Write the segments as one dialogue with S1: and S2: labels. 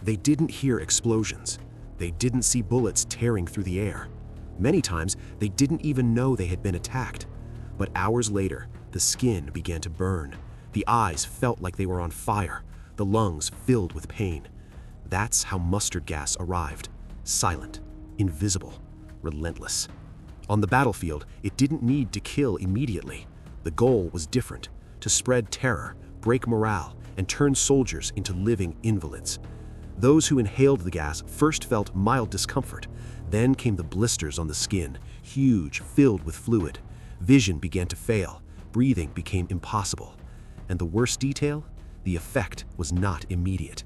S1: They didn't hear explosions. They didn't see bullets tearing through the air. Many times, they didn't even know they had been attacked. But hours later, the skin began to burn. The eyes felt like they were on fire, the lungs filled with pain. That's how mustard gas arrived. Silent, invisible, relentless. On the battlefield, it didn't need to kill immediately. The goal was different: to spread terror, break morale, and turn soldiers into living invalids. Those who inhaled the gas first felt mild discomfort. Then came the blisters on the skin, huge, filled with fluid. Vision began to fail. Breathing became impossible. And the worst detail? The effect was not immediate.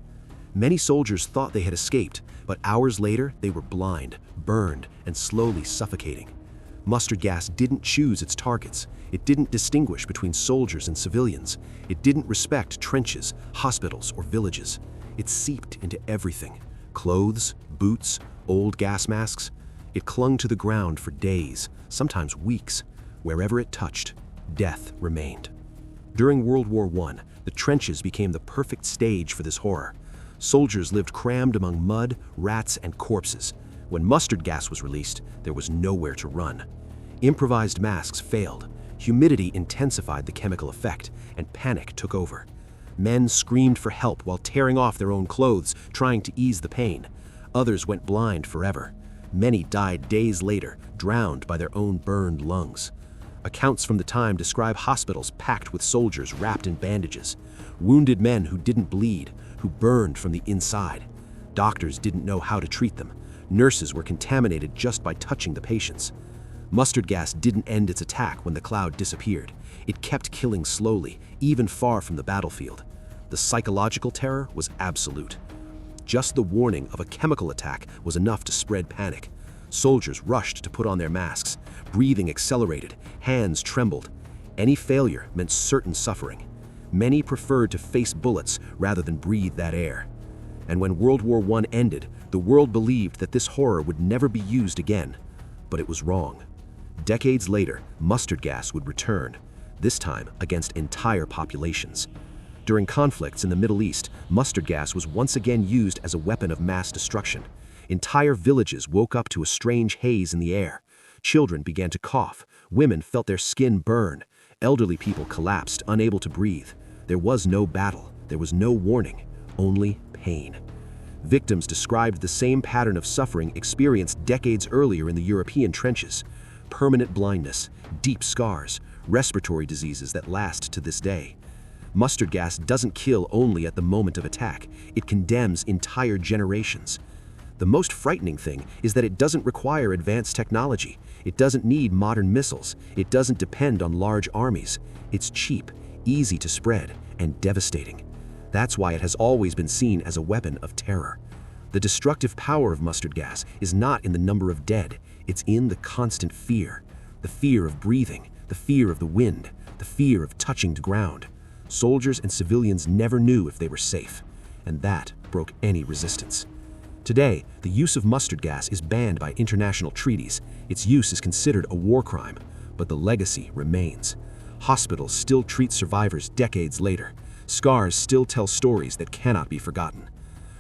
S1: Many soldiers thought they had escaped, but hours later they were blind, burned, and slowly suffocating. Mustard gas didn't choose its targets. It didn't distinguish between soldiers and civilians. It didn't respect trenches, hospitals, or villages. It seeped into everything: clothes, boots, old gas masks. It clung to the ground for days, sometimes weeks. Wherever it touched, death remained. During World War I, the trenches became the perfect stage for this horror. Soldiers lived crammed among mud, rats, and corpses. When mustard gas was released, there was nowhere to run. Improvised masks failed. Humidity intensified the chemical effect, and panic took over. Men screamed for help while tearing off their own clothes, trying to ease the pain. Others went blind forever. Many died days later, drowned by their own burned lungs. Accounts from the time describe hospitals packed with soldiers wrapped in bandages, wounded men who didn't bleed, who burned from the inside. Doctors didn't know how to treat them. Nurses were contaminated just by touching the patients. Mustard gas didn't end its attack when the cloud disappeared. It kept killing slowly, even far from the battlefield. The psychological terror was absolute. Just the warning of a chemical attack was enough to spread panic. Soldiers rushed to put on their masks. Breathing accelerated, hands trembled. Any failure meant certain suffering. Many preferred to face bullets rather than breathe that air. And when World War I ended, the world believed that this horror would never be used again. But it was wrong. Decades later, mustard gas would return, this time against entire populations. During conflicts in the Middle East, mustard gas was once again used as a weapon of mass destruction. Entire villages woke up to a strange haze in the air. Children began to cough. Women felt their skin burn. Elderly people collapsed, unable to breathe. There was no battle. There was no warning, only pain. Victims described the same pattern of suffering experienced decades earlier in the European trenches: permanent blindness, deep scars, respiratory diseases that last to this day. Mustard gas doesn't kill only at the moment of attack. It condemns entire generations. The most frightening thing is that it doesn't require advanced technology. It doesn't need modern missiles. It doesn't depend on large armies. It's cheap, easy to spread, and devastating. That's why it has always been seen as a weapon of terror. The destructive power of mustard gas is not in the number of dead. It's in the constant fear. The fear of breathing, the fear of the wind, the fear of touching the ground. Soldiers and civilians never knew if they were safe, and that broke any resistance. Today, the use of mustard gas is banned by international treaties. Its use is considered a war crime, but the legacy remains. Hospitals still treat survivors decades later. Scars still tell stories that cannot be forgotten.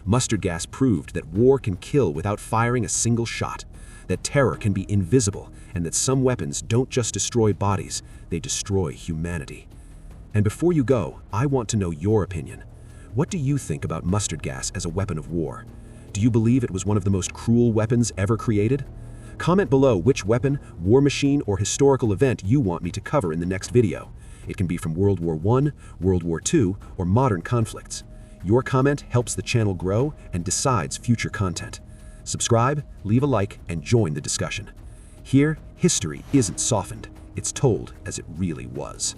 S1: Mustard gas proved that war can kill without firing a single shot, that terror can be invisible, and that some weapons don't just destroy bodies, they destroy humanity. And before you go, I want to know your opinion. What do you think about mustard gas as a weapon of war? Do you believe it was one of the most cruel weapons ever created? Comment below which weapon, war machine, or historical event you want me to cover in the next video. It can be from World War I, World War II, or modern conflicts. Your comment helps the channel grow and decides future content. Subscribe, leave a like, and join the discussion. Here, history isn't softened. It's told as it really was.